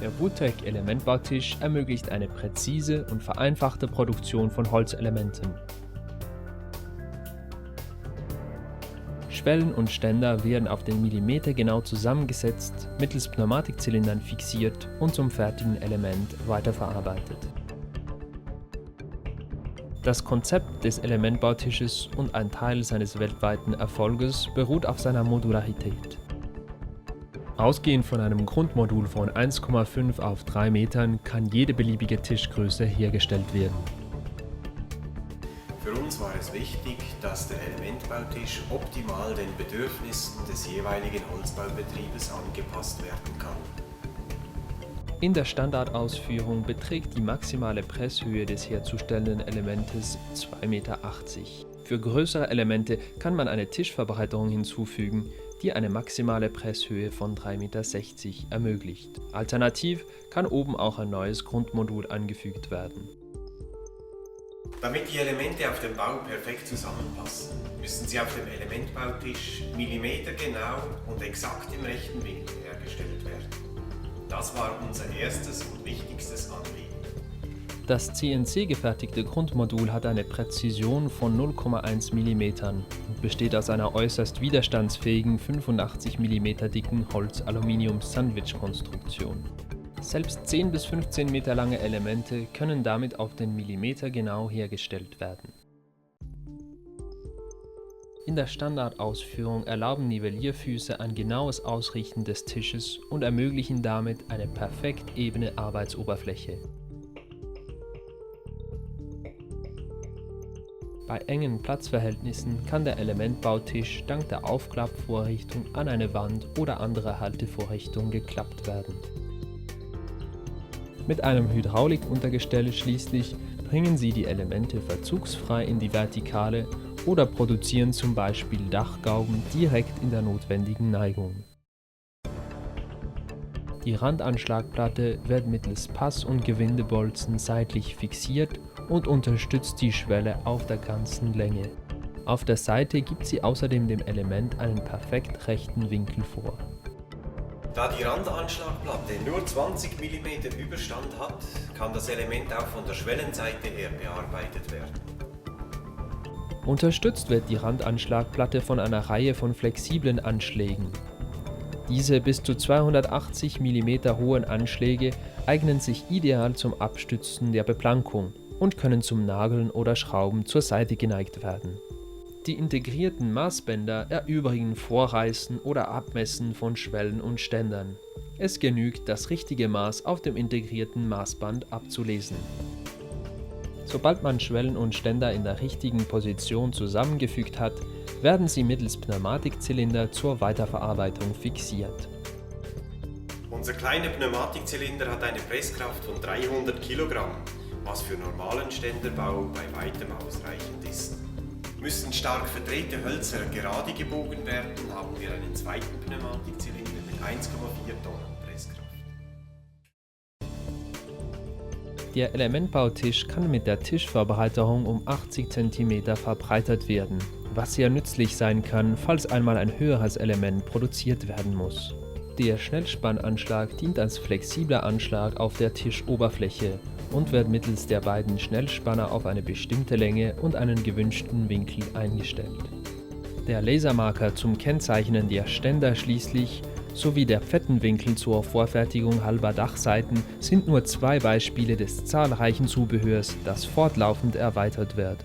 Der WUTEC Elementbautisch ermöglicht eine präzise und vereinfachte Produktion von Holzelementen. Schwellen und Ständer werden auf den Millimeter genau zusammengesetzt, mittels Pneumatikzylindern fixiert und zum fertigen Element weiterverarbeitet. Das Konzept des Elementbautisches und ein Teil seines weltweiten Erfolges beruht auf seiner Modularität. Ausgehend von einem Grundmodul von 1,5 auf 3 Metern kann jede beliebige Tischgröße hergestellt werden. Für uns war es wichtig, dass der Elementbautisch optimal den Bedürfnissen des jeweiligen Holzbaubetriebes angepasst werden kann. In der Standardausführung beträgt die maximale Presshöhe des herzustellenden Elementes 2,80 Meter. Für größere Elemente kann man eine Tischverbreiterung hinzufügen, die eine maximale Presshöhe von 3,60 Meter ermöglicht. Alternativ kann oben auch ein neues Grundmodul angefügt werden. Damit die Elemente auf dem Bau perfekt zusammenpassen, müssen sie auf dem Elementbautisch millimetergenau und exakt im rechten Winkel hergestellt werden. Das war unser erstes und wichtigstes Anliegen. Das CNC-gefertigte Grundmodul hat eine Präzision von 0,1 mm und besteht aus einer äußerst widerstandsfähigen 85 mm dicken Holz-Aluminium-Sandwich-Konstruktion. Selbst 10 bis 15 Meter lange Elemente können damit auf den Millimeter genau hergestellt werden. In der Standardausführung erlauben Nivellierfüße ein genaues Ausrichten des Tisches und ermöglichen damit eine perfekt ebene Arbeitsoberfläche. Bei engen Platzverhältnissen kann der Elementbautisch dank der Aufklappvorrichtung an eine Wand oder andere Haltevorrichtung geklappt werden. Mit einem Hydraulikuntergestell schließlich bringen Sie die Elemente verzugsfrei in die Vertikale oder produzieren zum Beispiel Dachgauben direkt in der notwendigen Neigung. Die Randanschlagplatte wird mittels Pass- und Gewindebolzen seitlich fixiert und unterstützt die Schwelle auf der ganzen Länge. Auf der Seite gibt sie außerdem dem Element einen perfekt rechten Winkel vor. Da die Randanschlagplatte nur 20 mm Überstand hat, kann das Element auch von der Schwellenseite her bearbeitet werden. Unterstützt wird die Randanschlagplatte von einer Reihe von flexiblen Anschlägen. Diese bis zu 280 mm hohen Anschläge eignen sich ideal zum Abstützen der Beplankung und können zum Nageln oder Schrauben zur Seite geneigt werden. Die integrierten Maßbänder erübrigen Vorreißen oder Abmessen von Schwellen und Ständern. Es genügt, das richtige Maß auf dem integrierten Maßband abzulesen. Sobald man Schwellen und Ständer in der richtigen Position zusammengefügt hat, werden sie mittels Pneumatikzylinder zur Weiterverarbeitung fixiert. Unser kleiner Pneumatikzylinder hat eine Presskraft von 300 Kilogramm, was für normalen Ständerbau bei weitem ausreichend ist. Müssen stark verdrehte Hölzer gerade gebogen werden, haben wir einen zweiten Pneumatikzylinder mit 1,4 Tonnen Presskraft. Der Elementbautisch kann mit der Tischverbreiterung um 80 cm verbreitert werden, was sehr nützlich sein kann, falls einmal ein höheres Element produziert werden muss. Der Schnellspannanschlag dient als flexibler Anschlag auf der Tischoberfläche und wird mittels der beiden Schnellspanner auf eine bestimmte Länge und einen gewünschten Winkel eingestellt. Der Lasermarker zum Kennzeichnen der Ständer schließlich sowie der Pfettenwinkel zur Vorfertigung halber Dachseiten sind nur zwei Beispiele des zahlreichen Zubehörs, das fortlaufend erweitert wird.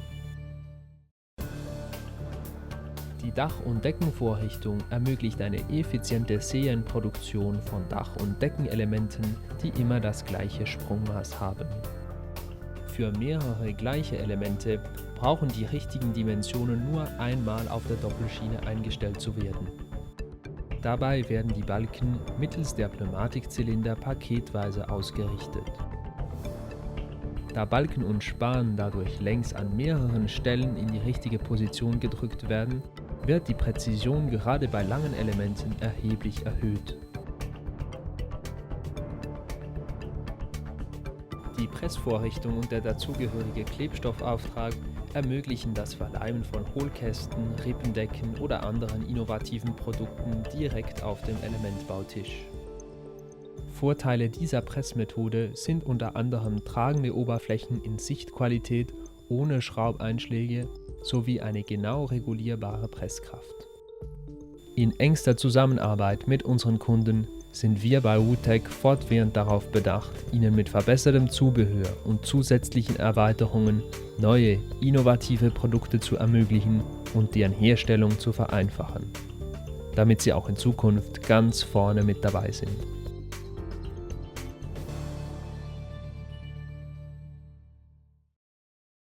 Die Dach- und Deckenvorrichtung ermöglicht eine effiziente Serienproduktion von Dach- und Deckenelementen, die immer das gleiche Sprungmaß haben. Für mehrere gleiche Elemente brauchen die richtigen Dimensionen nur einmal auf der Doppelschiene eingestellt zu werden. Dabei werden die Balken mittels der Pneumatikzylinder paketweise ausgerichtet. Da Balken und Span dadurch längs an mehreren Stellen in die richtige Position gedrückt werden, wird die Präzision gerade bei langen Elementen erheblich erhöht. Die Pressvorrichtung und der dazugehörige Klebstoffauftrag ermöglichen das Verleimen von Hohlkästen, Rippendecken oder anderen innovativen Produkten direkt auf dem Elementbautisch. Vorteile dieser Pressmethode sind unter anderem tragende Oberflächen in Sichtqualität ohne Schraubeinschläge sowie eine genau regulierbare Presskraft. In engster Zusammenarbeit mit unseren Kunden sind wir bei WUTEC fortwährend darauf bedacht, ihnen mit verbessertem Zubehör und zusätzlichen Erweiterungen neue, innovative Produkte zu ermöglichen und deren Herstellung zu vereinfachen, damit sie auch in Zukunft ganz vorne mit dabei sind.